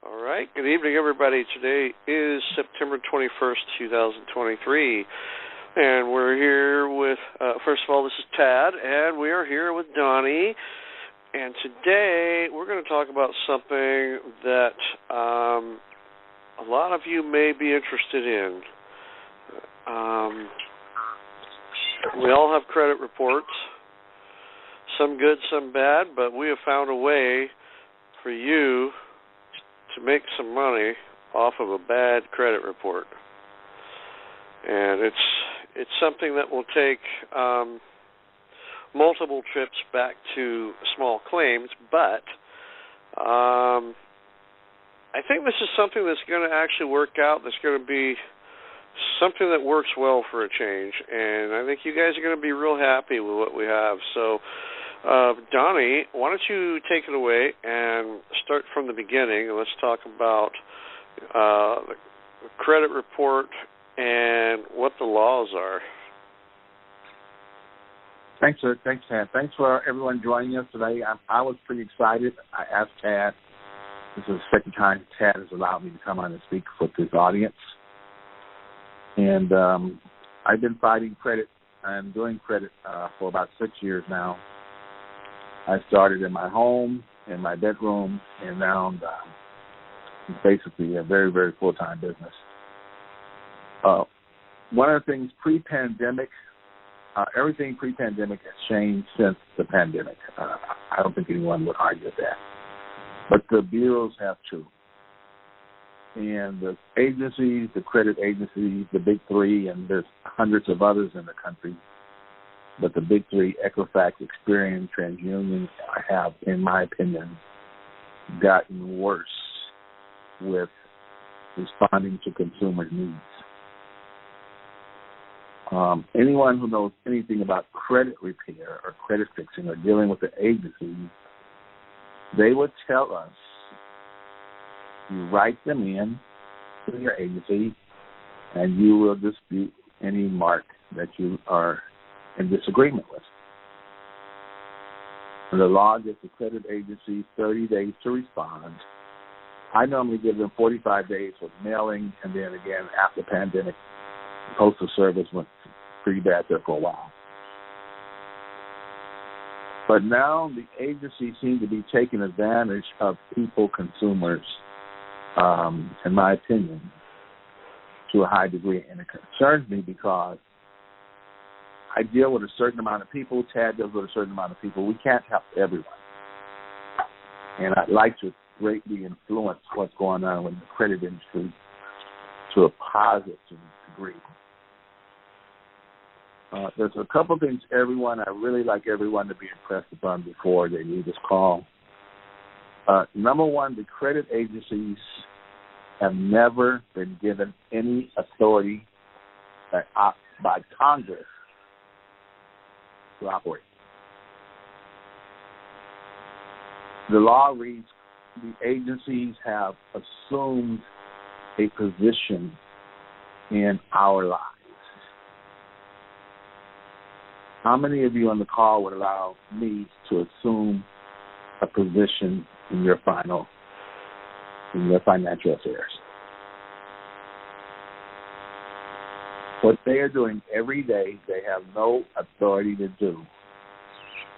All right. Good evening, everybody. Today is September 21st, 2023, and we're here with, first of all, this is Tad, and we are here with Donnie, and today we're going to talk about something that a lot of you may be interested in. We all have credit reports, some good, some bad, but we have found a way for you to make some money off of a bad credit report. And it's something that will take multiple trips back to small claims, but I think this is something that's going to actually work out, that's going to be something that works well for a change, and I think you guys are going to be real happy with what we have. So, Donnie, why don't you take it away and start from the beginning, and let's talk about the credit report and what the laws are. Thanks, sir. Thanks, Tad. Thanks for everyone joining us today. I was pretty excited. I asked Tad, this is the second time Tad has allowed me to come on and speak with this audience. And I've been fighting credit and doing credit for about 6 years now. I started in my home, in my bedroom, and now it's basically a very, very full-time business. One of the things pre-pandemic, everything pre-pandemic has changed since the pandemic. I don't think anyone would argue with that. But the bureaus have too. And the agencies, the credit agencies, the big three, and there's hundreds of others in the country, but the big three, Equifax, Experian, TransUnion, have, in my opinion, gotten worse with responding to consumer needs. Anyone who knows anything about credit repair or credit fixing or dealing with the agencies, they would tell us, you write them in to your agency, and you will dispute any mark that you are in disagreement with. And the law gives the credit agency 30 days to respond. I normally give them 45 days with mailing, and then again, after the pandemic, the Postal Service went pretty bad there for a while. But now the agency seems to be taking advantage of people, consumers, in my opinion, to a high degree. And it concerns me because I deal with a certain amount of people. Tad deals with a certain amount of people. We can't help everyone. And I'd like to greatly influence what's going on with the credit industry to a positive degree. There's a couple things I really like everyone to be impressed upon before they leave this call. Number one, the credit agencies have never been given any authority by Congress to operate. The law reads, the agencies have assumed a position in our lives. How many of you on the call would allow me to assume a position in your financial affairs? What they are doing every day, they have no authority to do,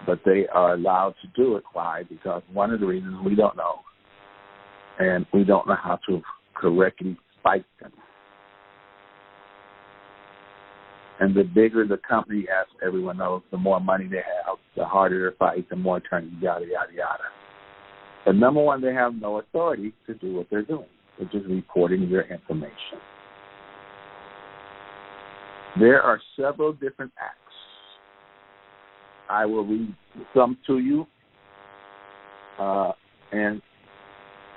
but they are allowed to do it. Why? Because one of the reasons we don't know, and we don't know how to correctly fight them. And the bigger the company, as everyone knows, the more money they have, the harder to fight, the more attorneys, yada, yada, yada. But number one, they have no authority to do what they're doing, which is reporting your information. There are several different acts. I will read some to you, and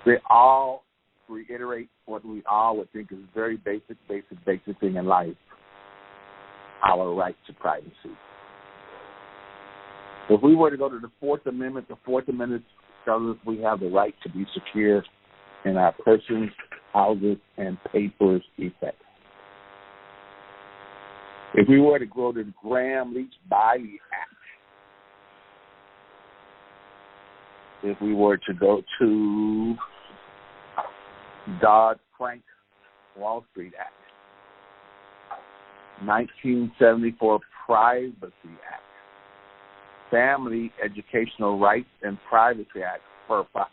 they all reiterate what we all would think is a very basic thing in life, our right to privacy. If we were to go to the Fourth Amendment tells us we have the right to be secure in our persons, houses, and papers effects. If we were to go to the Graham-Leach-Biley Act, if we were to go to Dodd-Frank Wall Street Act, 1974 Privacy Act, Family Educational Rights and Privacy Act, FERPA,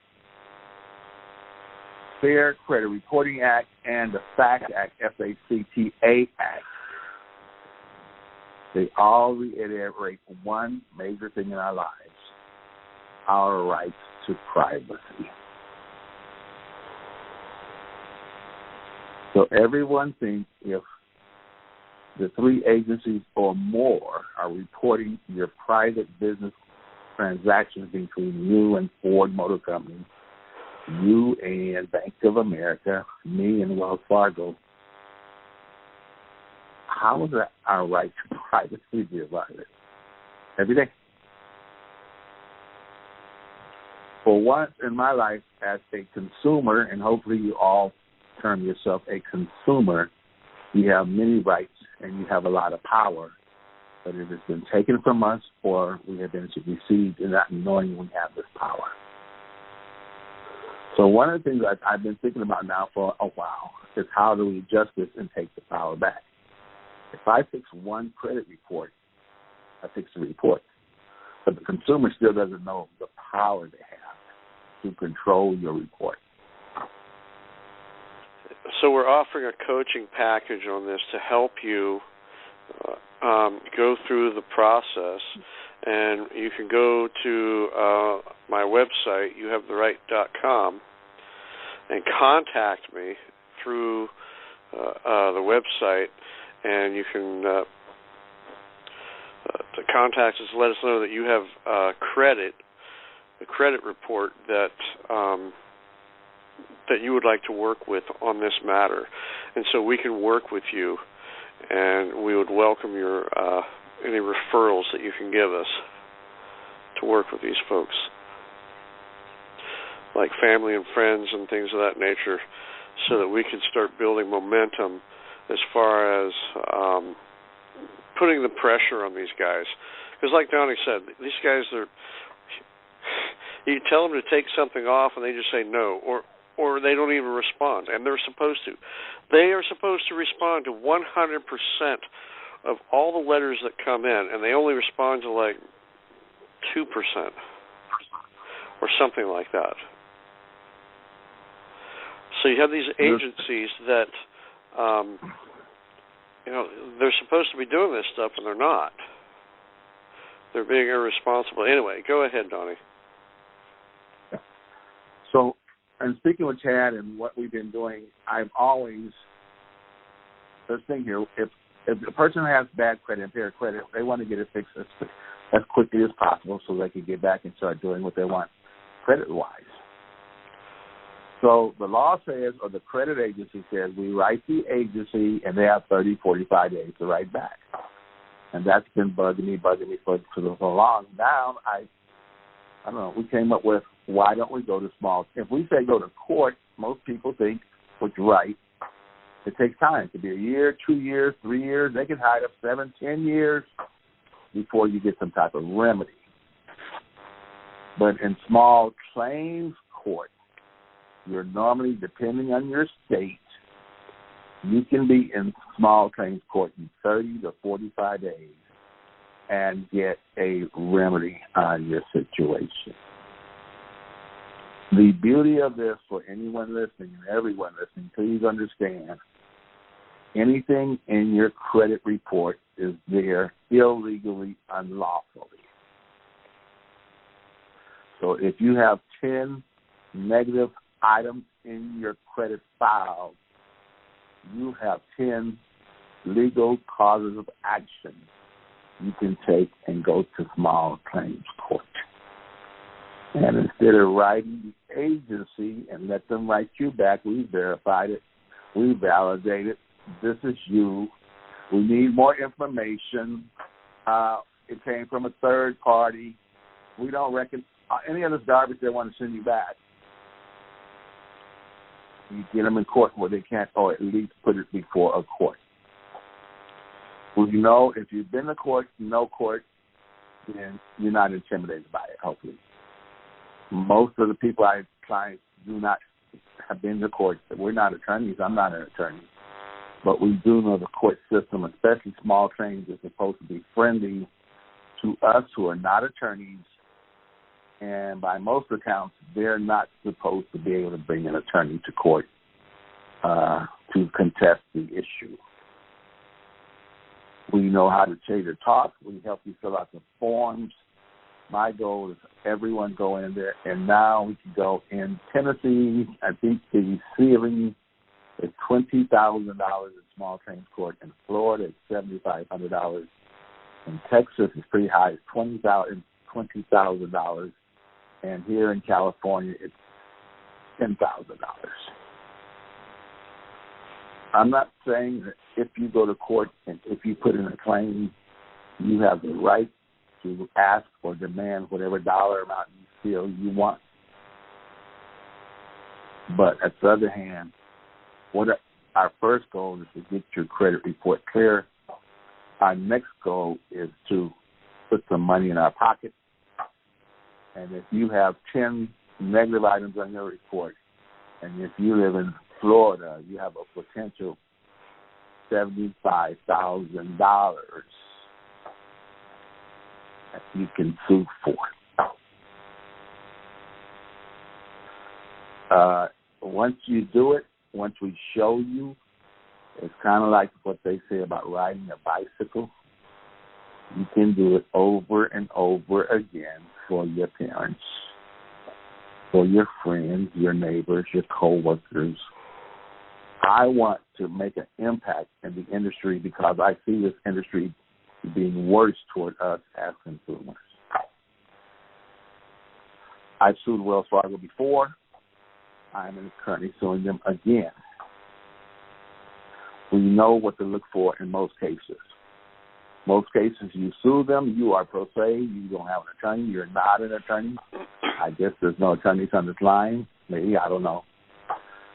Fair Credit Reporting Act, and the FACT Act, FACTA Act. They all reiterate one major thing in our lives: our rights to privacy. So everyone thinks if the three agencies or more are reporting your private business transactions between you and Ford Motor Company, you and Bank of America, me and Wells Fargo, how is that our right to privacy be violated? Every day. For once in my life as a consumer, and hopefully you all term yourself a consumer, you have many rights and you have a lot of power, but it has been taken from us or we have been received in not knowing we have this power. So one of the things I've been thinking about now for a while is how do we adjust this and take the power back? If I fix one credit report, I fix the report. But the consumer still doesn't know the power they have to control your report. So we're offering a coaching package on this to help you go through the process. And you can go to my website, youhavetheright.com, and contact me through the website. And you can contact us, let us know that you have a credit report that that you would like to work with on this matter, and so we can work with you, and we would welcome your any referrals that you can give us to work with these folks, like family and friends and things of that nature, so that we can start building momentum as far as putting the pressure on these guys. Because like Donnie said, these guys you tell them to take something off and they just say no, or they don't even respond, and they're supposed to. They are supposed to respond to 100% of all the letters that come in, and they only respond to like 2% or something like that. So you have these agencies that they're supposed to be doing this stuff, and they're not. They're being irresponsible. Anyway, go ahead, Donnie. So, and speaking with Chad and what we've been doing, I've always, this thing here, if a person has bad credit, impaired credit, they want to get it fixed as quickly as possible so they can get back and start doing what they want credit-wise. So the law says, or the credit agency says, we write the agency and they have 30, 45 days to write back. And that's been bugging me for so long. Now, I don't know, we came up with, why don't we go to small? If we say go to court, most people think, which you're right, it takes time. It could be a year, 2 years, 3 years. They can hide up 7, 10 years before you get some type of remedy. But in small claims court, you're normally, depending on your state, you can be in small claims court in 30 to 45 days and get a remedy on your situation. The beauty of this for anyone listening and everyone listening, please understand, anything in your credit report is there illegally, unlawfully. So if you have 10 negative items in your credit file, you have 10 legal causes of action you can take and go to small claims court. And instead of writing the agency and let them write you back, we verified it, we validated, this is you, we need more information, it came from a third party, we don't reckon any of this garbage they want to send you back. You get them in court where they can't, or at least put it before a court. Well, you know, if you've been to court, no court, then you're not intimidated by it, hopefully. Most of the people I clients do not have been to court. We're not attorneys. I'm not an attorney. But we do know the court system, especially small claims, is supposed to be friendly to us who are not attorneys. And by most accounts, they're not supposed to be able to bring an attorney to court to contest the issue. We know how to cater talk. We help you fill out the forms. My goal is everyone go in there, and now we can go in Tennessee. I think the ceiling is $20,000 in small claims court. In Florida, it's $7,500. In Texas, it's pretty high. It's $20,000. And here in California, it's $10,000. I'm not saying that if you go to court and if you put in a claim, you have the right to ask or demand whatever dollar amount you feel you want. But at the other hand, our first goal is to get your credit report clear. Our next goal is to put some money in our pocket. And if you have 10 negative items on your report, and if you live in Florida, you have a potential $75,000 that you can sue for. Once you do it, once we show you, it's kind of like what they say about riding a bicycle. You can do it over and over again for your parents, for your friends, your neighbors, your coworkers. I want to make an impact in the industry because I see this industry being worse toward us as consumers. I've sued Wells Fargo before. I'm currently suing them again. We know what to look for in most cases. Most cases, you sue them, you are pro se, you don't have an attorney, you're not an attorney. I guess there's no attorneys on this line. Maybe, I don't know.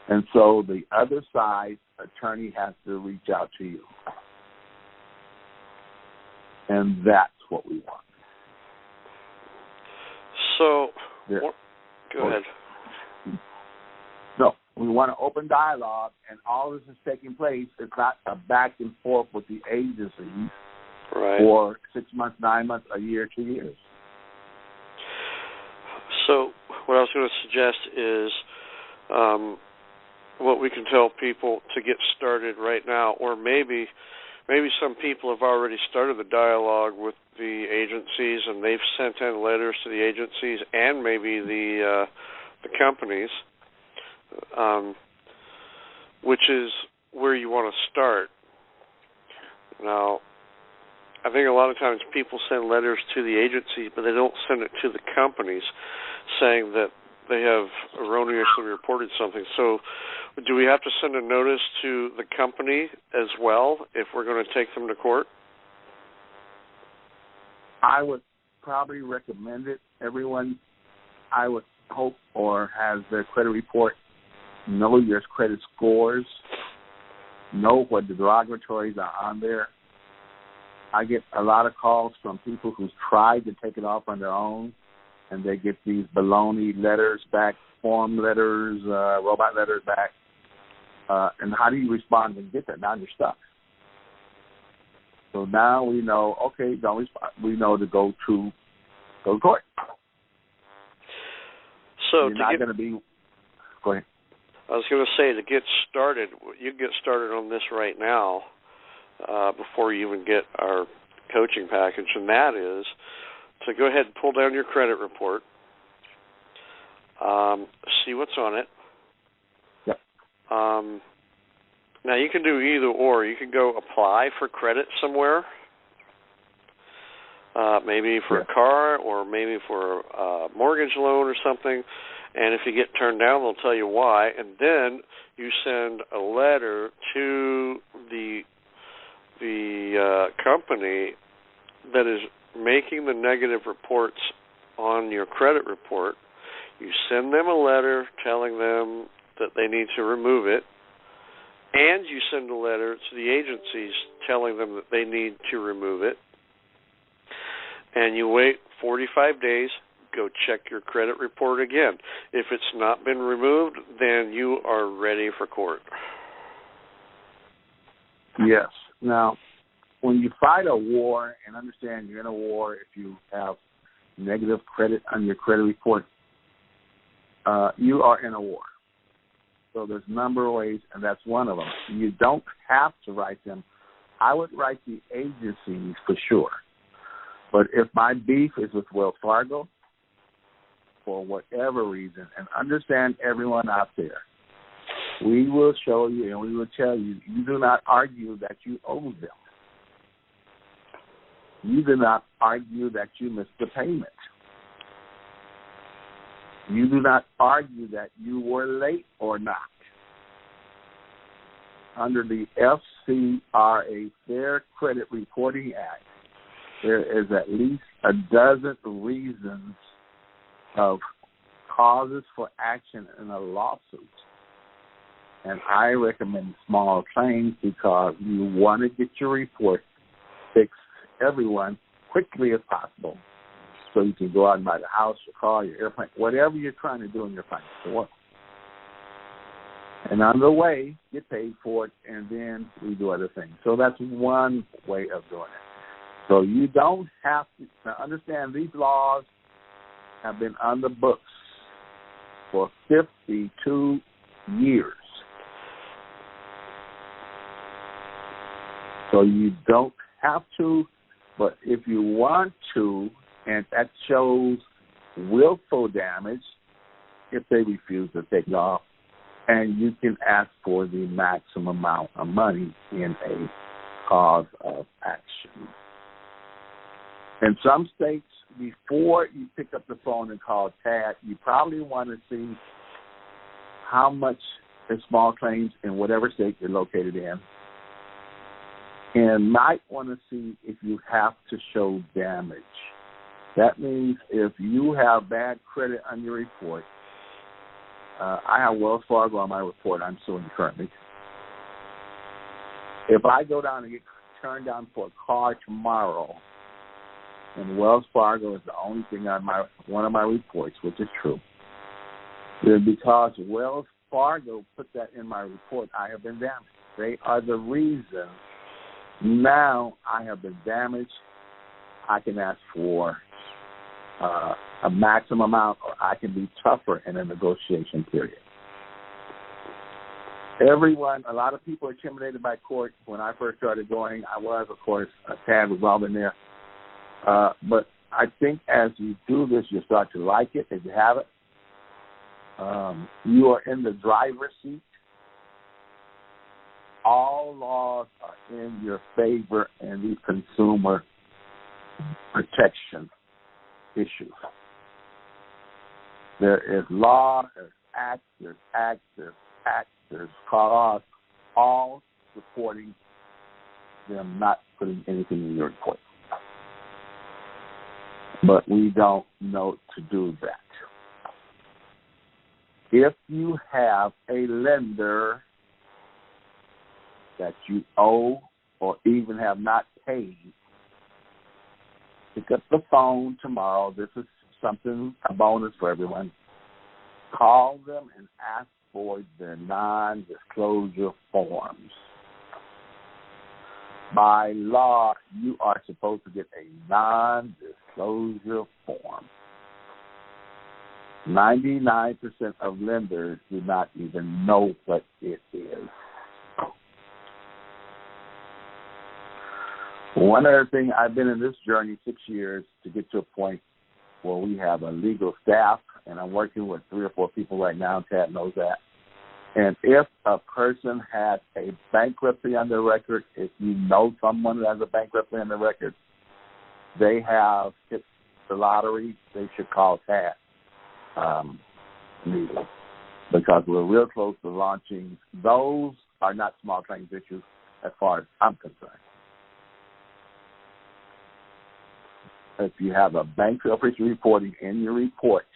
And so the other side attorney has to reach out to you. And that's what we want. So, go ahead. No, we want an open dialogue, and all this is taking place. It's not a back and forth with the agencies for 6 months, 9 months, a year, 2 years. So what I was going to suggest is what we can tell people to get started right now, or maybe some people have already started the dialogue with the agencies and they've sent in letters to the agencies and maybe the companies, which is where you want to start. Now, I think a lot of times people send letters to the agencies, but they don't send it to the companies saying that they have erroneously reported something. So do we have to send a notice to the company as well if we're going to take them to court? I would probably recommend it. Everyone, I would hope, or has their credit report, know your credit scores, know what the derogatories are on there. I get a lot of calls from people who've tried to take it off on their own, and they get these baloney letters back, form letters, robot letters back. And how do you respond and get that? Now you're stuck. So now we know, okay, don't respond. We know to go to court. So you're not going to be. Go ahead. I was going to say, to get started, you can get started on this right now before you even get our coaching package, and that is to go ahead and pull down your credit report, see what's on it. Yep. Now, you can do either or. You can go apply for credit somewhere, maybe for a car or maybe for a mortgage loan or something. And if you get turned down, they'll tell you why. And then you send a letter to the company that is making the negative reports on your credit report. You send them a letter telling them that they need to remove it, and you send a letter to the agencies telling them that they need to remove it. And you wait 45 days, go check your credit report again. If it's not been removed, then you are ready for court. Yes. Now, when you fight a war, and understand you're in a war if you have negative credit on your credit report, you are in a war. So there's a number of ways, and that's one of them. You don't have to write them. I would write the agencies for sure. But if my beef is with Wells Fargo, for whatever reason, and understand everyone out there, we will show you and we will tell you, you do not argue that you owe them. You do not argue that you missed the payment. You do not argue that you were late or not. Under the FCRA, Fair Credit Reporting Act, there is at least a dozen reasons of causes for action in a lawsuit. And I recommend small claims because you want to get your report fixed, everyone, quickly as possible, so you can go out and buy the house, your car, your airplane, whatever you're trying to do in your financial work. And on the way, get paid for it, and then we do other things. So that's one way of doing it. So you don't have to now understand these laws have been on the books for 52 years. So you don't have to, but if you want to, and that shows willful damage if they refuse to take it off, and you can ask for the maximum amount of money in a cause of action. In some states, before you pick up the phone and call TAD, you probably want to see how much is small claims in whatever state you're located in, and might want to see if you have to show damage. That means if you have bad credit on your report, I have Wells Fargo on my report. I'm suing currently. If I go down and get turned down for a car tomorrow, and Wells Fargo is the only thing on one of my reports, which is true, then because Wells Fargo put that in my report, I have been damaged. They are the reason. Now I have been damaged. I can ask for a maximum amount, or I can be tougher in a negotiation period. A lot of people are intimidated by court. When I first started going, I was, of course, a tad involved in there. But I think as you do this, you start to like it if you have it. You are in the driver's seat. All laws are in your favor in these consumer protection issues. There is law, there's acts, there's cause, all supporting them not putting anything in your report. But we don't know to do that. If you have a lender that you owe or even have not paid, pick up the phone tomorrow. This is a bonus for everyone. Call them and ask for their non-disclosure forms. By law, you are supposed to get a non-disclosure form. 99% of lenders do not even know what it is. One other thing, I've been in this journey 6 years to get to a point where we have a legal staff, and I'm working with 3 or 4 people right now. Tad knows that. And if a person has a bankruptcy on their record, if you know someone who has a bankruptcy on their record, they have hit the lottery, they should call Tad immediately, because we're real close to launching. Those are not small claims issues as far as I'm concerned. If you have a bankruptcy reporting in your report,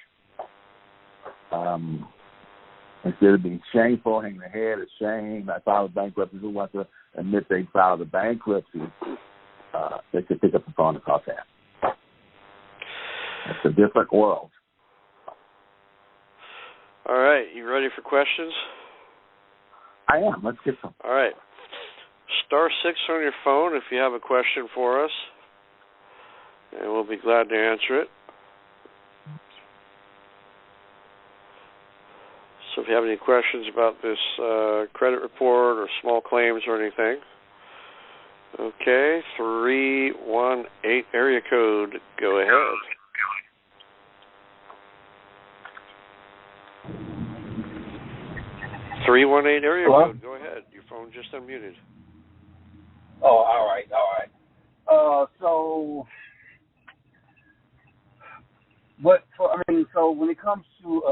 instead of being shameful, hanging their head, ashamed, I filed bankruptcy, who wants to admit they filed a bankruptcy, they should pick up the phone and call that. It's a different world. All right, you ready for questions? I am. Let's get some. All right. *6 on your phone if you have a question for us, and we'll be glad to answer it. So if you have any questions about this credit report or small claims or anything. Okay, 318 area code. Go ahead. area Hello? code. Go ahead. Your phone just unmuted. Oh, all right. So when it comes to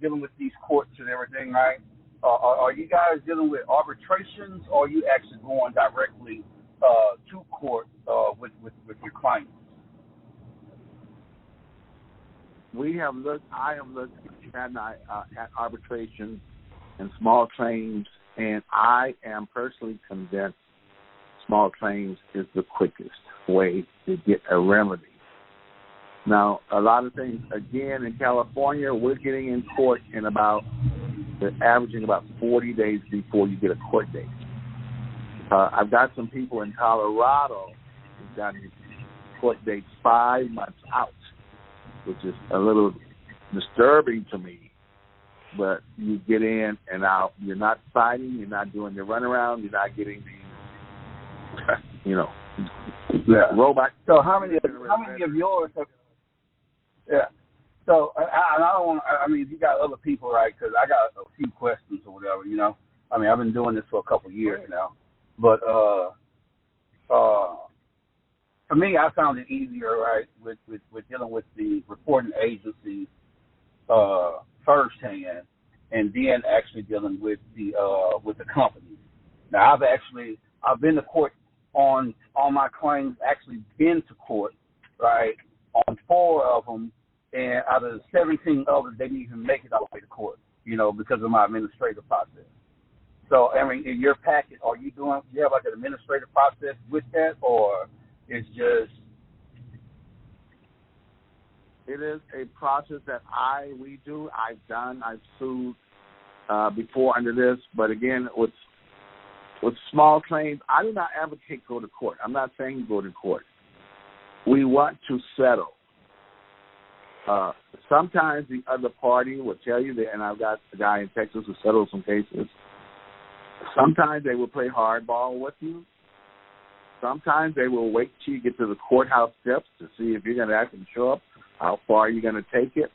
dealing with these courts and everything, right? Are you guys dealing with arbitrations, or are you actually going directly to court with your clients? I have looked at arbitration and small claims, and I am personally convinced small claims is the quickest way to get a remedy. Now, a lot of things, again, in California, we're getting in court in averaging about 40 days before you get a court date. I've got some people in Colorado who've gotten court dates 5 months out, which is a little disturbing to me. But you get in and out. You're not fighting. You're not doing the runaround. You're not getting robot. So how many of yours have? Yeah. So I don't want. I mean, if you got other people, right? Because I got a few questions or whatever. I mean, I've been doing this for a couple of years now, but for me, I found it easier, right, with dealing with the reporting agencies firsthand, and then actually dealing with the company. Now, I've been to court on my claims. Actually, been to court, right, on 4 of them, and out of the 17 others, they didn't even make it all the way to court, because of my administrative process. So, I mean, in your packet, do you have like an administrative process with that, or it's just? It is a process that we do. I've sued before under this, but again, with small claims, I do not advocate go to court. I'm not saying go to court. We want to settle. Sometimes the other party will tell you that, and I've got a guy in Texas who settled some cases. Sometimes they will play hardball with you. Sometimes they will wait till you get to the courthouse steps to see if you're going to actually show up, how far you're going to take it.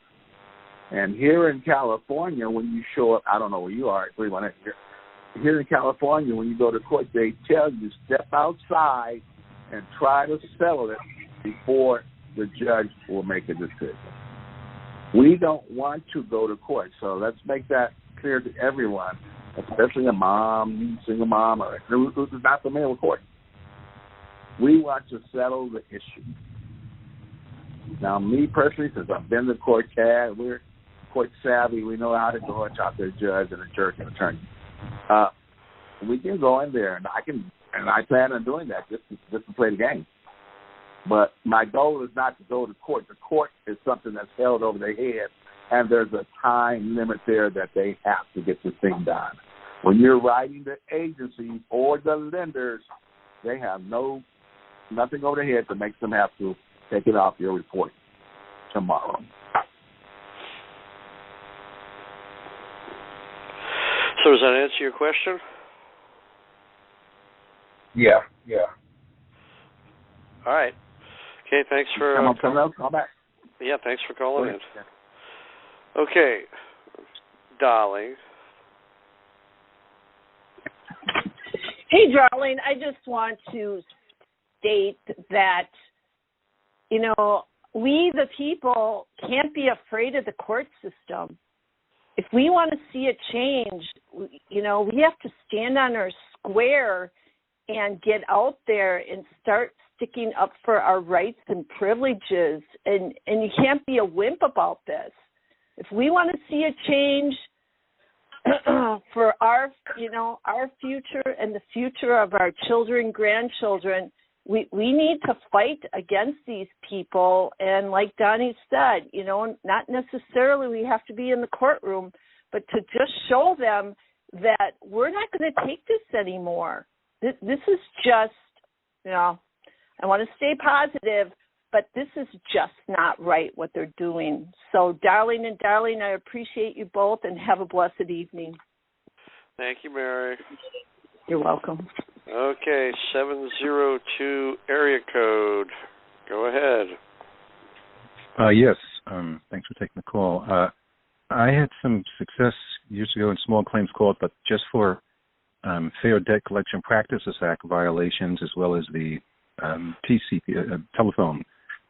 And here in California, when you show up, I don't know where you are, here in California, when you go to court, they tell you step outside and try to settle it before the judge will make a decision. We don't want to go to court, so let's make that clear to everyone, especially a mom, single mom, or who's not familiar with court. We want to settle the issue. Now, me personally, since I've been to court, we're court savvy. We know how to go and talk to a judge and a judge and attorney. We can go in there, and I plan on doing that just to play the game. But my goal is not to go to court. The court is something that's held over their head, and there's a time limit there that they have to get this thing done. When you're writing the agencies or the lenders, they have nothing over their head that makes them have to take it off your report tomorrow. So does that answer your question? Yeah. All right. Okay, thanks for... Call back. Yeah, thanks for calling in. Okay, Darling. Hey, darling, I just want to state that, we, the people, can't be afraid of the court system. If we want to see a change, we have to stand on our square and get out there and start sticking up for our rights and privileges. And you can't be a wimp about this. If we want to see a change for our future and the future of our children, grandchildren, we need to fight against these people. And like Donnie said, not necessarily we have to be in the courtroom, but to just show them that we're not going to take this anymore. This is just, I want to stay positive, but this is just not right what they're doing. So, darling, I appreciate you both, and have a blessed evening. Thank you, Mary. You're welcome. Okay, 702 area code. Go ahead. Yes, thanks for taking the call. I had some success years ago in small claims court, but just for Fair Debt Collection Practices Act violations, as well as the TCP telephone,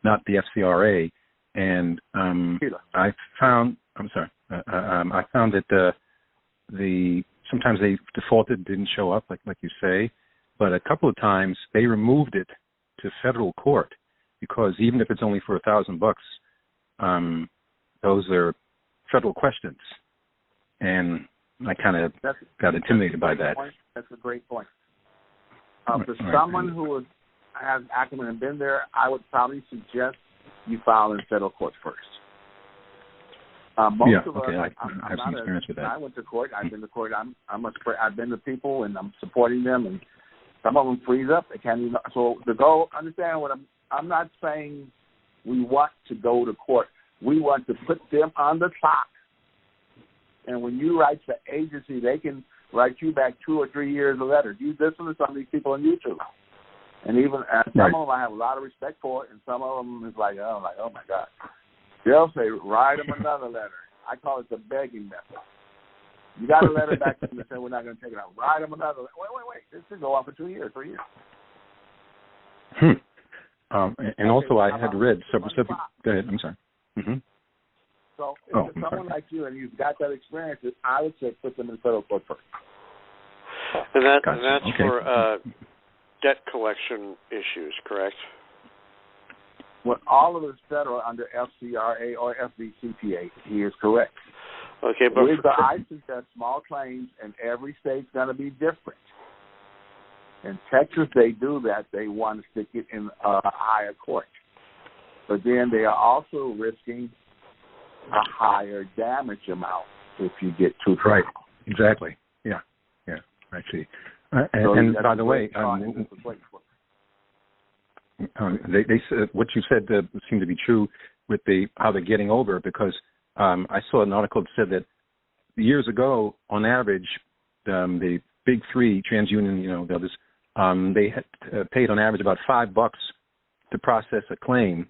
not the FCRA. And I found that sometimes they defaulted, didn't show up, like you say, but a couple of times they removed it to federal court, because even if it's only for $1,000, those are federal questions, and I kind of got intimidated by that. That's a great point. For someone who has acumen and been there, I would probably suggest you file in federal court first. Most of us, I have some experience with that. I went to court. I've been to court. I've been to people, and I'm supporting them, and some of them freeze up. They can't even. So the goal. Understand what I'm not saying. We want to go to court. We want to put them on the clock. And when you write to the agency, they can write you back 2 or 3 years of letters. You listen to some of these people on YouTube, and even some of them I have a lot of respect for, and some of them is like, oh my God. They'll say, write them another letter. I call it the begging method. You got a letter back to them and say, we're not going to take it out. Write them another letter. Wait. This could go on for 2 years, 3 years. And also I had read several. Go ahead. I'm sorry. Mm-hmm. So if it's someone like you and you've got that experience, I would say put them in federal court first. And that's okay. For debt collection issues, correct? Well, all of it's federal under FCRA or FDCPA. He is correct. Okay, but I suggest small claims, and every state's going to be different. In Texas, they do that. They want to stick it in a higher court. But then they are also risking a higher damage amount if you get too far. Right. Exactly. Yeah. I see. And by the way, they said what you said seemed to be true with how they're getting over it, because I saw an article that said that years ago, on average, the big three, TransUnion, the others, they had paid on average about $5 to process a claim.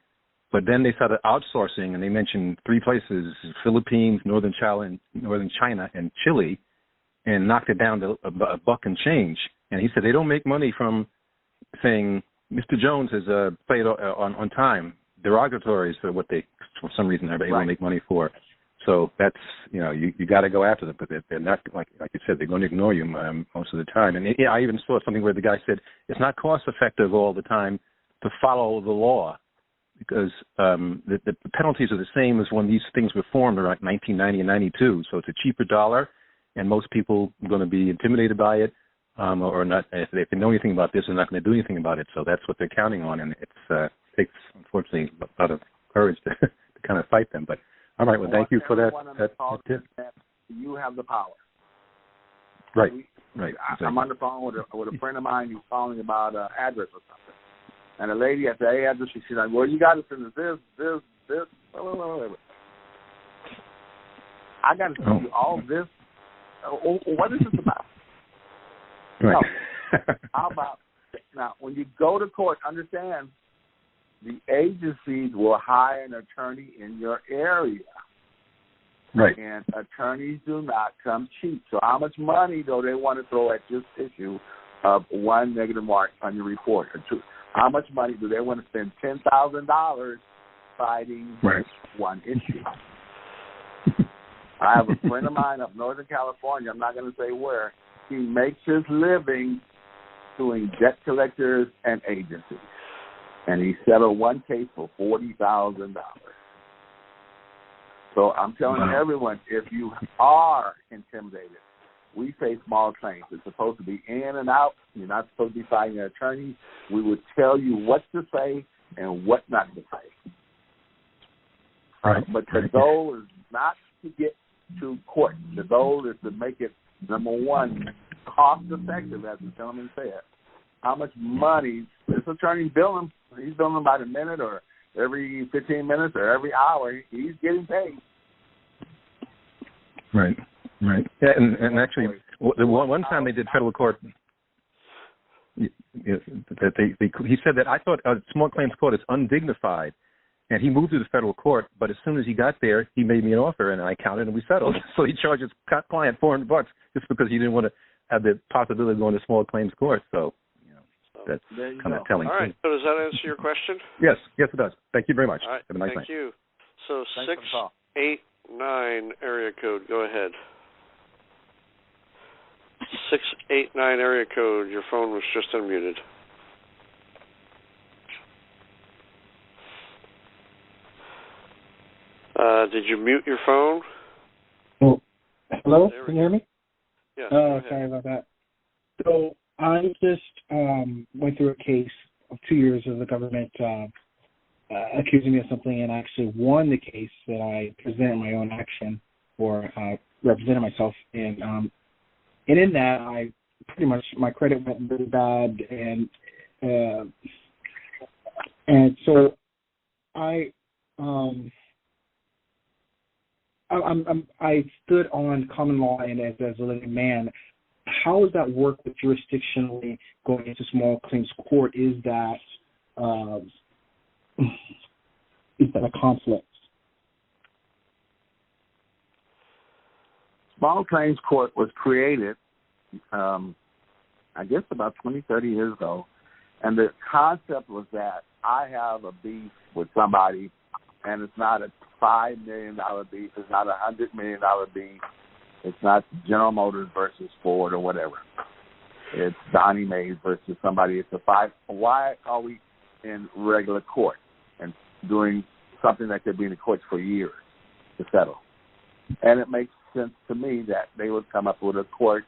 But then they started outsourcing, and they mentioned 3 places: Philippines, Northern China, and Chile, and knocked it down to $1 and change. And he said they don't make money from saying Mr. Jones has paid on time. Derogatories for what they, for some reason, they're able to make money for. So that's, you got to go after them, but they're not, like you said, they're going to ignore you most of the time. And I even saw something where the guy said it's not cost effective all the time to follow the law, because the penalties are the same as when these things were formed around 1990 and 92. So it's a cheaper dollar, and most people are going to be intimidated by it, or not. If they know anything about this, they're not going to do anything about it. So that's what they're counting on, and it takes, unfortunately, a lot of courage to kind of fight them. But all right, well, thank you for that tip. You have the power. Right. Exactly. I'm on the phone with a friend of mine who's calling about address or something. And the lady at the address, she's like, well, you got to send us this. I got to send you all this. What is this about? Right. No. How about, now, when you go to court, understand, the agencies will hire an attorney in your area. Right. And attorneys do not come cheap. So how much money do they want to throw at this issue of 1 negative mark on your report or 2? How much money do they want to spend? $10,000 fighting one issue. I have a friend of mine up Northern California, I'm not going to say where, he makes his living doing debt collectors and agencies. And he settled one case for $40,000. So I'm telling everyone, if you are intimidated, we say small claims. It's supposed to be in and out. You're not supposed to be fighting an attorney. We would tell you what to say and what not to say. Right. But the goal is not to get to court. The goal is to make it, number one, cost effective, as the gentleman said. How much money this attorney billing? He's billing by the minute or every 15 minutes or every hour. He's getting paid. Right. Yeah, and actually, one time they did federal court. He said that I thought a small claims court is undignified, and he moved to the federal court. But as soon as he got there, he made me an offer, and I counted, and we settled. So he charged his client $400 just because he didn't want to have the possibility of going to small claims court. So that's kind of telling. All right. So does that answer your question? Yes, it does. Thank you very much. All right. Have a nice night. Thank you. So 689 area code. Go ahead. 689 area code. Your phone was just unmuted. Did you mute your phone? Oh, hello? Can you hear me? Yes. Sorry about that. So I just went through a case of 2 years of the government accusing me of something, and I actually won the case that I presented my own action for representing myself. And in that, I pretty much, my credit went really bad, and so I stood on common law and as a living man. How does that work with jurisdictionally going into small claims court? Is that a conflict? Small claims court was created, I guess about 20, 30 years ago, and the concept was that I have a beef with somebody, and it's not a $5 million beef, it's not a $100 million beef, it's not General Motors versus Ford or whatever. It's Donnie Mays versus somebody. It's a five. Why are we in regular court and doing something that could be in the courts for years to settle? And it makes sense to me that they would come up with a court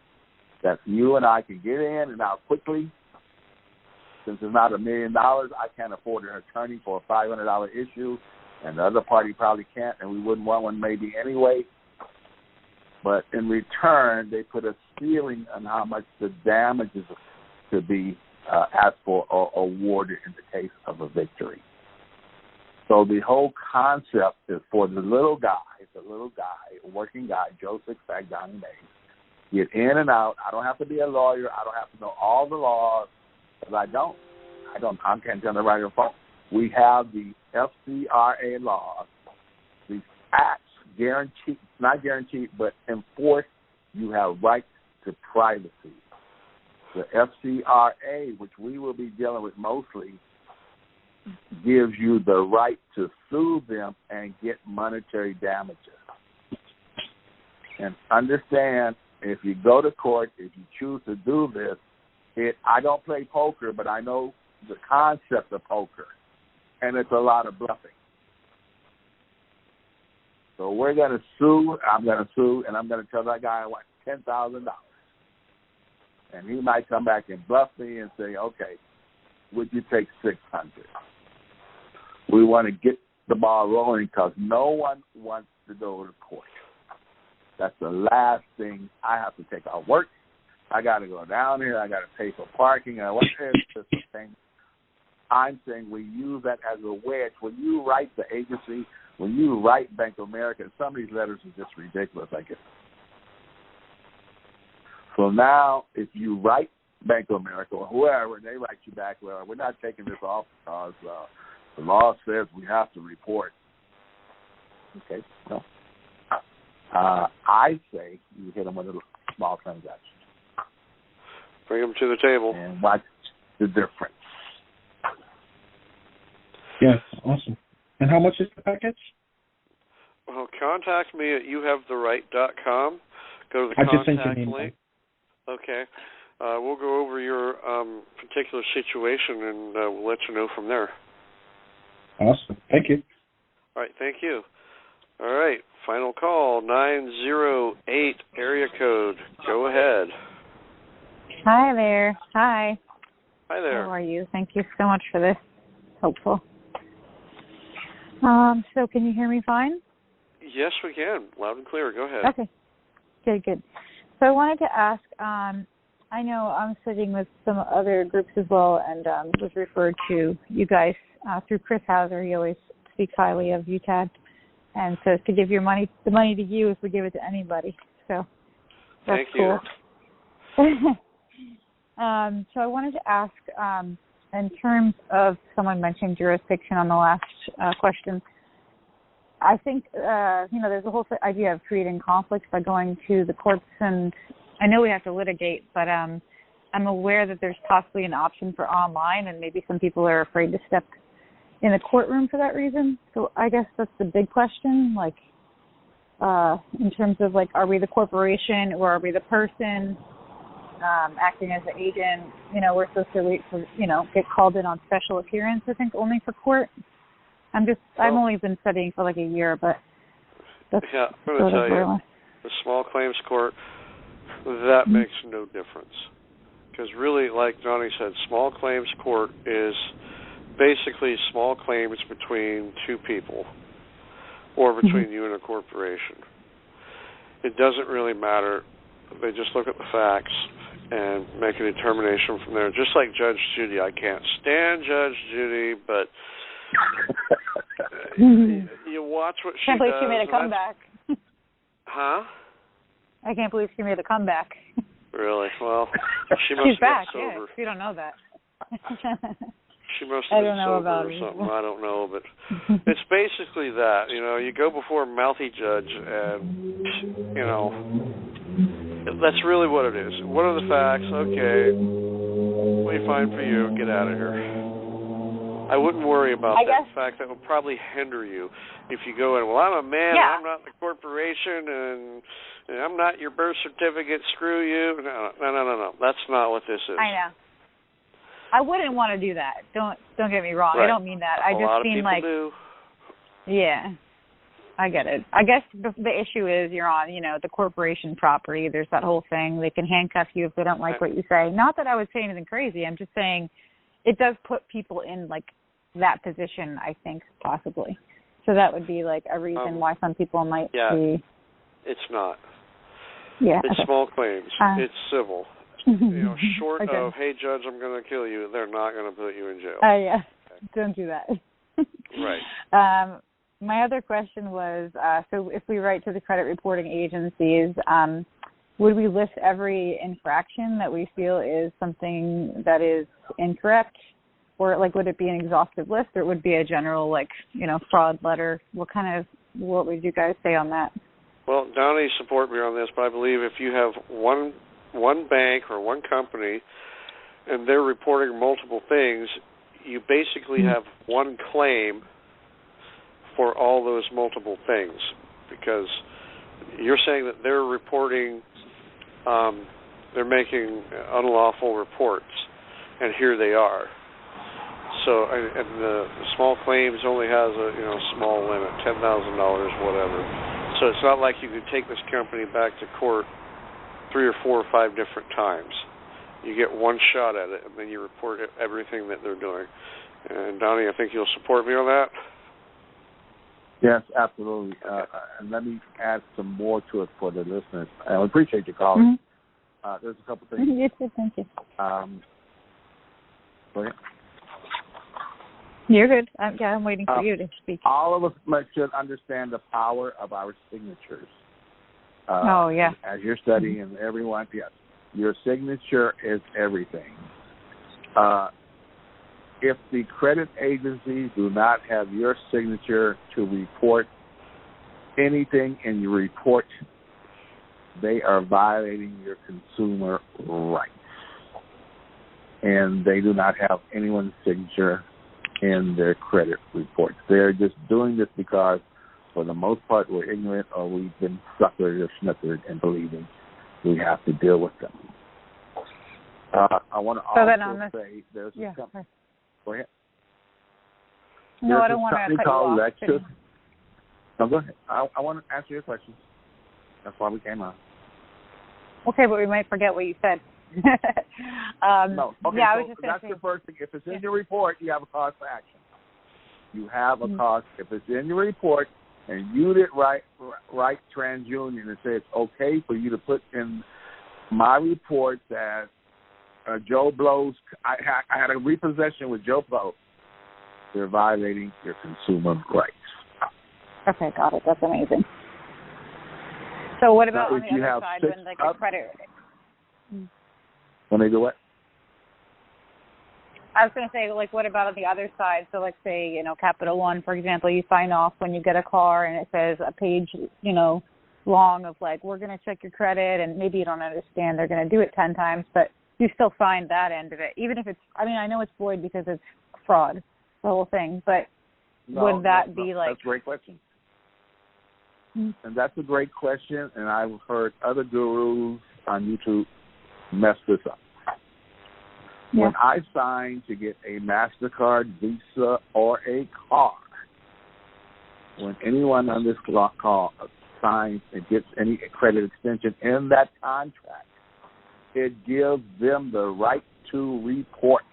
that you and I can get in and out quickly. Since it's not $1 million, I can't afford an attorney for a $500 issue, and the other party probably can't, and we wouldn't want one maybe anyway. But in return, they put a ceiling on how much the damages could be asked for or awarded in the case of a victory. So the whole concept is for the little guy, working guy, Joe Sixpack, Donnie Mays, get in and out. I don't have to be a lawyer. I don't have to know all the laws, because I can't tell the right or wrong. We have the FCRA laws, the acts guaranteed, not guaranteed, but enforce. You have rights to privacy. The FCRA, which we will be dealing with mostly, gives you the right to sue them and get monetary damages. And understand, if you go to court, if you choose to do this, I don't play poker, but I know the concept of poker, and it's a lot of bluffing. So we're going to sue, I'm going to sue, and I'm going to tell that guy I want $10,000. And he might come back and bluff me and say, okay, would you take $600? We want to get the ball rolling because no one wants to go to court. That's the last thing. I have to take off work. I got to go down here. I got to pay for parking. And what's this thing? I'm saying we use that as a wedge. When you write the agency, when you write Bank of America, some of these letters are just ridiculous, I guess. So now, if you write Bank of America or whoever, they write you back, well, we're not taking this off because the law says we have to report. Okay, no. I say you hit them with a small transaction. Bring them to the table. And watch the difference. Yes, awesome. And how much is the package? Well, contact me at youhavetheright.com. Go to the I just sent contact you an link. Okay. We'll go over your particular situation, and we'll let you know from there. Awesome. Thank you. All right. Thank you. All right. Final call, 908 area code. Go ahead. Hi there. Hi. Hi there. How are you? Thank you so much for this. Hopeful. So can you hear me fine? Yes, we can. Loud and clear. Go ahead. Okay. Good. So I wanted to ask, I know I'm sitting with some other groups as well, and was referred to you guys through Chris Hauser. He always speaks highly of UTAD, and says to give the money to you if we give it to anybody. So that's Thank cool. you. So I wanted to ask, in terms of someone mentioning jurisdiction on the last question, I think, there's a whole idea of creating conflicts by going to the courts, and I know we have to litigate, but I'm aware that there's possibly an option for online, and maybe some people are afraid to step in the courtroom for that reason. So I guess that's the big question, like, in terms of, like, are we the corporation or are we the person acting as the agent? We're supposed to wait for, get called in on special appearance, I think, only for court. I've only been studying for like a year, but that's I'm going to tell you, the small claims court, that makes no difference. Because really, like Donnie said, small claims court is basically small claims between two people or between you and a corporation. It doesn't really matter. They just look at the facts and make a determination from there. Just like Judge Judy. I can't stand Judge Judy, but you watch what she does. I can't believe she made a comeback. Huh? I can't believe she made a comeback. Really? Well, she must She's have back, been sober. Yeah. You don't know that. She must have been sober or something. I don't know, but it's basically that. You go before a mouthy judge, and that's really what it is. What are the facts? Okay, we find for you. Get out of here. I wouldn't worry about that. In fact, that would probably hinder you if you go in, well, I'm a man, and I'm not the corporation, and I'm not your birth certificate, screw you. No. That's not what this is. I know. I wouldn't want to do that. Don't get me wrong. Right. I don't mean that. I just mean like, do. Yeah, I get it. I guess the issue is you're on, the corporation property. There's that whole thing. They can handcuff you if they don't like what you say. Not that I would say anything crazy. I'm just saying it does put people in, like, that position, I think, possibly. So that would be, like, a reason why some people might be... It's not. Yeah. It's small claims. It's civil. Short of, hey, Judge, I'm going to kill you, they're not going to put you in jail. Yeah. Okay. Don't do that. Right. My other question was, so if we write to the credit reporting agencies, would we list every infraction that we feel is something that is incorrect? Or, like, would it be an exhaustive list, or would it be a general, like, fraud letter? What would you guys say on that? Well, Donnie support me on this, but I believe if you have one bank or one company and they're reporting multiple things, you basically have one claim for all those multiple things, because you're saying that they're reporting, they're making unlawful reports, and here they are. So, and the small claims only has a small limit, $10,000, whatever. So it's not like you could take this company back to court 3 or 4 or 5 different times. You get one shot at it, and then you report everything that they're doing. And Donnie, I think you'll support me on that. Yes, absolutely. And let me add some more to it for the listeners. I appreciate your call. There's a couple things. Yes, thank you. Go ahead. You're good. I'm waiting for you to speak. All of us should understand the power of our signatures. As you're studying, and everyone, yes, your signature is everything. If the credit agencies do not have your signature to report anything in your report, they are violating your consumer rights. And they do not have anyone's signature in their credit reports. They're just doing this because, for the most part, we're ignorant, or we've been suckered or snookered in believing we have to deal with them. I want to also say there's a company. Go ahead. No, I don't want to cut you off. No, go ahead. I want to answer your questions. That's why we came on. Okay, but we might forget what you said. No. Okay, yeah, I so was just going to that's say. the first thing. If it's in your report, you have a cause for action. You have a cause. If it's in your report and you did write TransUnion and say it's okay for you to put in my report that Joe Blow's, I had a repossession with Joe Blow, they're violating your consumer rights. Okay, got it. That's amazing. So what about now, on the other side when like a credit? When they do what? I was going to say, like, what about on the other side? So, like, say, Capital One, for example, you sign off when you get a car and it says a page, long of, like, we're going to check your credit, and maybe you don't understand they're going to do it 10 times, but you still find that end of it. Even if it's, I know it's void because it's fraud, the whole thing, but would that be like... That's a great question. And that's a great question, and I've heard other gurus on YouTube mess this up. Yeah. When I sign to get a MasterCard, Visa, or a car, when anyone on this call signs and gets any credit extension in that contract, it gives them the right to report.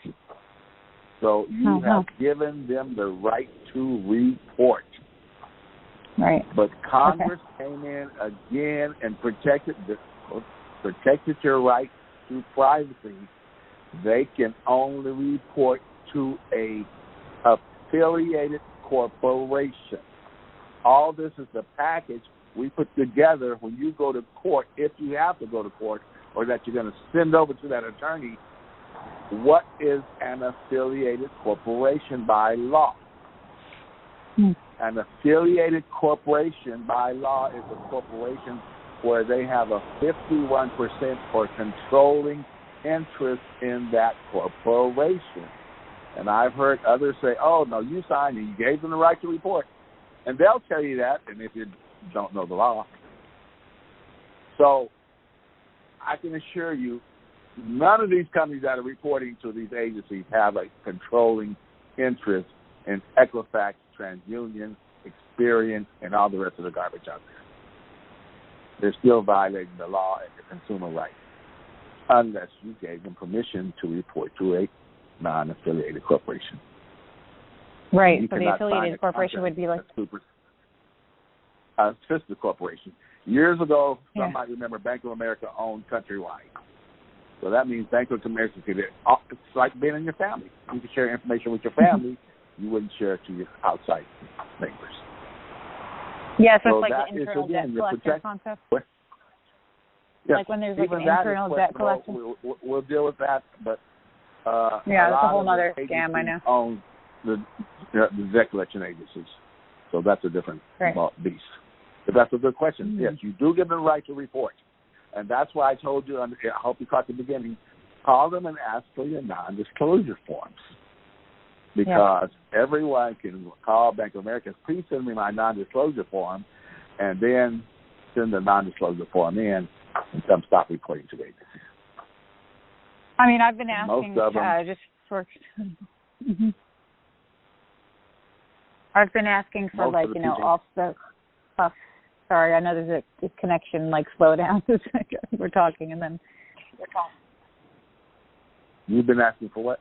So you have given them the right to report. Right. But Congress came in again and protected your right to privacy. They can only report to a affiliated corporation. All this is the package we put together when you go to court, if you have to go to court, or that you're going to send over to that attorney. What is an affiliated corporation by law? An affiliated corporation by law is a corporation where they have a 51% or controlling interest in that corporation. And I've heard others say, oh, no, you signed and you gave them the right to report. And they'll tell you that, and if you don't know the law. So I can assure you, none of these companies that are reporting to these agencies have a controlling interest in Equifax, TransUnion, Experian, and all the rest of the garbage out there. They're still violating the law and the consumer rights, unless you gave them permission to report to a non-affiliated corporation. Right, so the affiliated corporation would be like... sister corporation. Years ago, somebody remember Bank of America owned Countrywide. So that means Bank of America could... It's like being in your family. You can share information with your family. You wouldn't share it to your outside neighbors. Yeah, so it's like the internal debt collection concept. Yes. Like when there's like an internal debt collection. We'll deal with that, but that's a whole other scam, I know. Own the debt collection agencies, so that's a different beast. But that's a good question. Yes, you do give them the right to report, and that's why I told you. I hope you caught the beginning. Call them and ask for your non-disclosure forms. Because everyone can call Bank of America, please send me my non-disclosure form, and then send the non-disclosure form in and come stop reporting to the agency. I mean, I've been asking just for... I've been asking for, like, off the cuff. Sorry, I know there's a connection, like, slow down. We're talking, and then we're talking. You've been asking for what?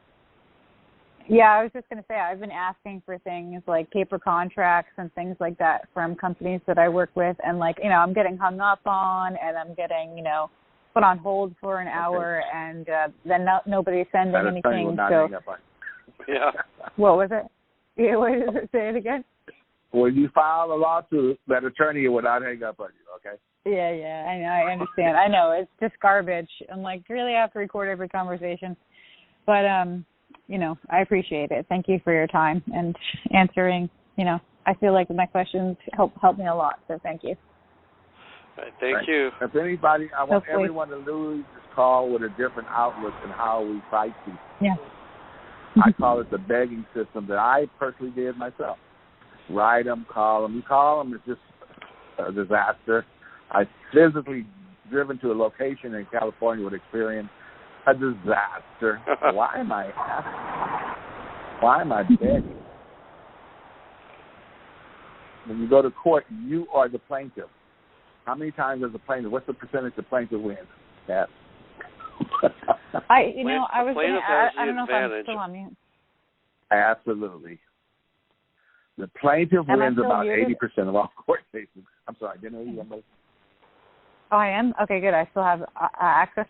Yeah, I was just going to say, I've been asking for things like paper contracts and things like that from companies that I work with. And, like, I'm getting hung up on, and I'm getting, put on hold for an hour, and then nobody's sending anything. So, yeah. What was it? Yeah, what did it say it again? When you file a lawsuit, that attorney will not hang up on you, okay? Yeah, I know, I understand. I know, it's just garbage. I'm like, really have to record every conversation. But, I appreciate it. Thank you for your time and answering. I feel like my questions help me a lot. So thank you. Right, thank you. If anybody, I want everyone to lose this call with a different outlook in how we fight people. Yeah. I call it the begging system that I personally did myself. Write them, call them. You call them, it's just a disaster. I physically driven to a location in California with Experian. A disaster. Why am I asking? Why am I begging? when you go to court, you are the plaintiff. How many times does the plaintiff? What's the percentage the plaintiff wins? That. I was going to add. I don't know if I'm advantage. still on mute. Absolutely. The plaintiff wins about 80% of all court cases. I'm sorry, didn't know you were going to. Oh, I am? Okay, good. I still have access.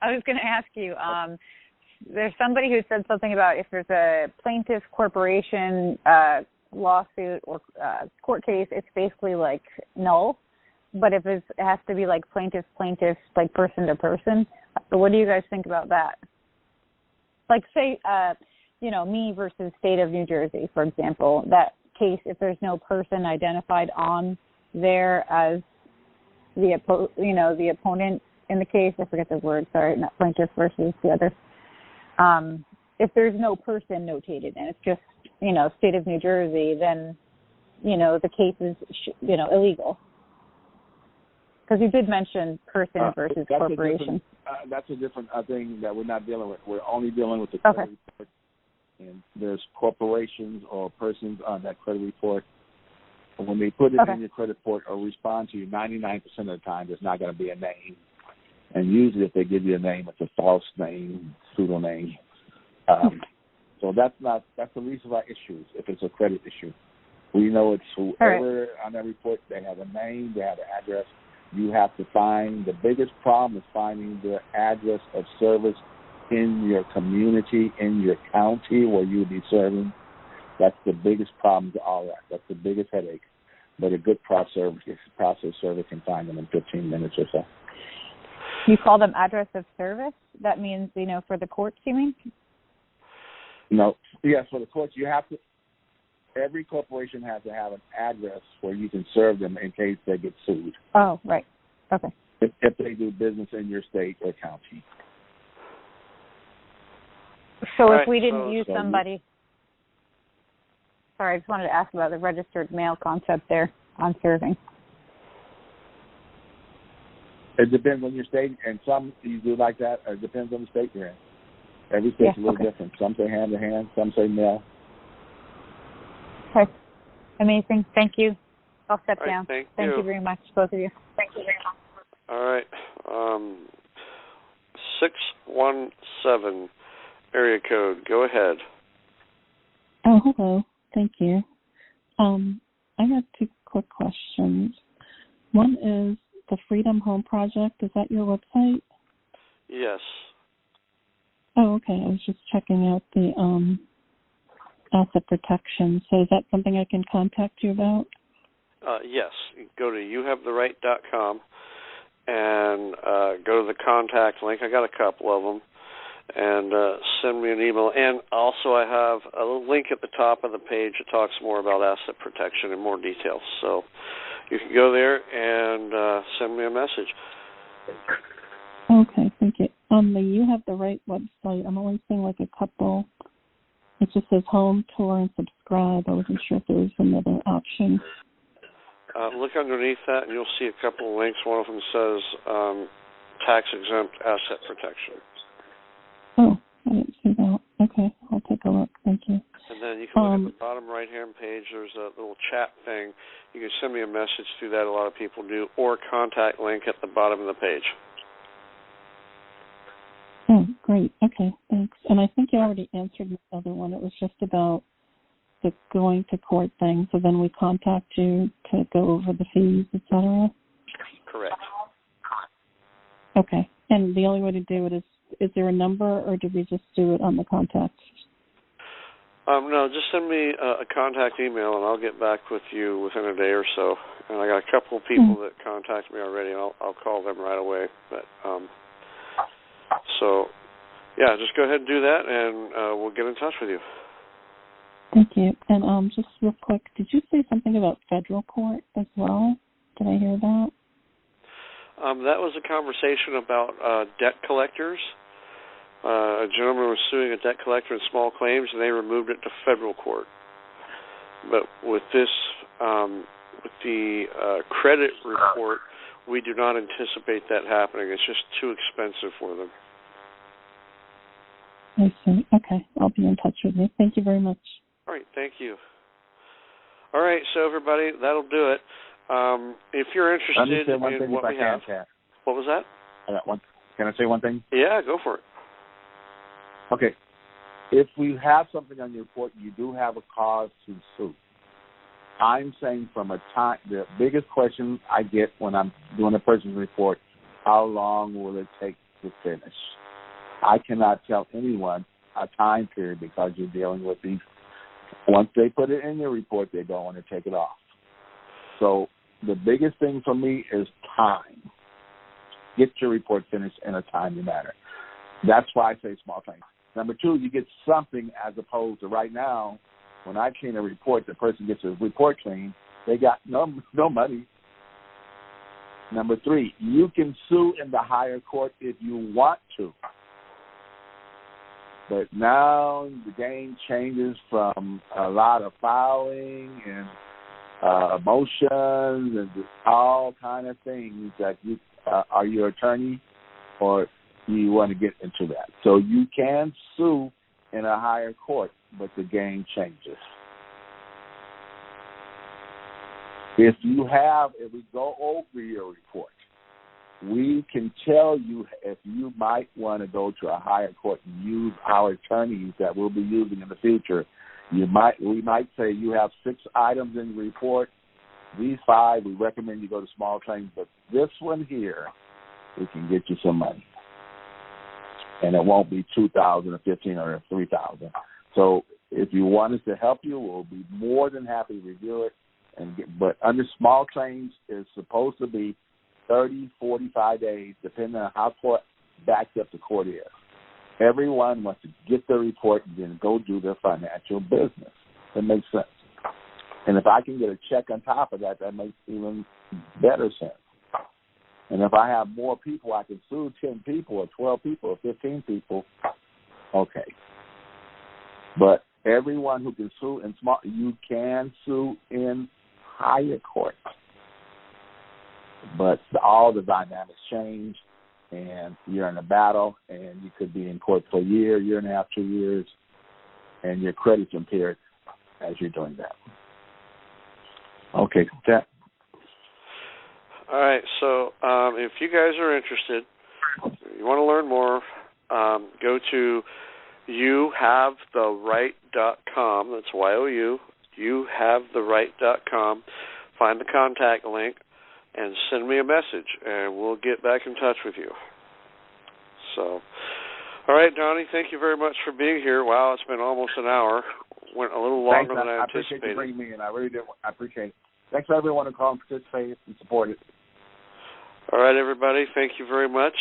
I was going to ask you, there's somebody who said something about if there's a plaintiff corporation lawsuit or court case, it's basically like null. But if it has to be like plaintiff, like person to person, so what do you guys think about that? Like say, me versus state of New Jersey, for example, that case, if there's no person identified on there as the opponent in the case, I forget the word, sorry, not plaintiff versus the other. If there's no person notated and it's just, state of New Jersey, then, the case is, illegal. Because you did mention person versus corporation. That's a different thing that we're not dealing with. We're only dealing with the credit report. And there's corporations or persons on that credit report. And when they put it in your credit report or respond to you, 99% of the time, there's not going to be a name. And usually if they give you a name, it's a false name, pseudonym. So that's the least of our issues if it's a credit issue. We know it's whoever on that report, they have a name, they have an address. You have to find, the biggest problem is finding the address of service in your community, in your county where you'll be serving. That's the biggest problem to all that. That's the biggest headache. But a good process server can find them in 15 minutes or so. You call them address of service? That means, for the courts, you mean? No. Yes, for the courts, you have to. Every corporation has to have an address where you can serve them in case they get sued. Oh, right. Okay. If they do business in your state or county. So if we didn't use somebody... Sorry, I just wanted to ask about the registered mail concept there on serving. It depends on your state, and some you do like that. It depends on the state you're in. Every state's a little different. Some say hand-to-hand, some say mail. Okay. Amazing. Thank you. I'll step down. Thank you very much, both of you. Thank you very much. All right. 617 area code. Go ahead. Oh, hello. Thank you. I have two quick questions. One is the Freedom Home Project. Is that your website? Yes. Oh, okay. I was just checking out the asset protection. So is that something I can contact you about? Yes. Go to youhavetheright.com and go to the contact link. I got a couple of them. And send me an email. And also I have a link at the top of the page that talks more about asset protection in more details. So you can go there and send me a message. Okay, thank you. On the You Have the Right website, I'm only seeing like a couple. It just says home, tour, and subscribe. I wasn't sure if there was another option. Look underneath that, and you'll see a couple of links. One of them says tax-exempt asset protection. Oh, I didn't see that. Okay, I'll take a look. Thank you. And then you can look at the bottom right-hand page. There's a little chat thing. You can send me a message through that. A lot of people do. Or contact link at the bottom of the page. Oh, great. Okay, thanks. And I think you already answered the other one. It was just about the going to court thing. So then we contact you to go over the fees, et cetera? Correct. Okay. And the only way to do it is there a number, or do we just do it on the contact? No, just send me a contact email, and I'll get back with you within a day or so. And I got a couple of people that contact me already, and I'll call them right away. But so, yeah, just go ahead and do that, and we'll get in touch with you. Thank you. And just real quick, did you say something about federal court as well? Did I hear that? That was a conversation about debt collectors. A gentleman was suing a debt collector in small claims, and they removed it to federal court. But with this, with the credit report, we do not anticipate that happening. It's just too expensive for them. I see. Okay. I'll be in touch with you. Thank you very much. All right. Thank you. All right, so everybody, that'll do it. If you're interested in what we have. What was that? I got one. Can I say one thing? Yeah, go for it. Okay. If we have something on your report, you do have a cause to sue. I'm saying the biggest question I get when I'm doing a person's report, how long will it take to finish? I cannot tell anyone a time period because you're dealing with these. Once they put it in your report, they don't want to take it off. So the biggest thing for me is time. Get your report finished in a timely manner. That's why I say small claims. Number two, you get something as opposed to right now, when I clean a report, the person gets a report clean, they got no money. Number three, you can sue in the higher court if you want to. But now the game changes from a lot of filing and motions and just all kind of things that you are your attorney or you want to get into that. So you can sue in a higher court, but the game changes. If we go over your report, we can tell you if you might want to go to a higher court and use our attorneys that we'll be using in the future. We might say you have 6 items in the report. These 5, we recommend you go to small claims, but this one here, we can get you some money. And it won't be $2,000 or $1,500 or $3,000. So if you want us to help you, we'll be more than happy to review it. But under small claims, it's supposed to be 30, 45 days, depending on how backed up the court is. Everyone wants to get their report and then go do their financial business. That makes sense. And if I can get a check on top of that, that makes even better sense. And if I have more people, I can sue 10 people or 12 people or 15 people. Okay. But everyone who can sue in small, you can sue in higher court. But all the dynamics change, and you're in a battle, and you could be in court for a year and a half, 2 years, and your credit's impaired as you're doing that. Okay, that. All right, so if you guys are interested, you want to learn more, go to youhavetheright.com. That's Y-O-U, youhavetheright.com. Find the contact link and send me a message, and we'll get back in touch with you. So, all right, Donnie, thank you very much for being here. Wow, it's been almost an hour. Went a little longer than I anticipated. I appreciate you bringing me in. I really do. I appreciate it. Thanks to everyone who called and participated and supported. All right, everybody, thank you very much.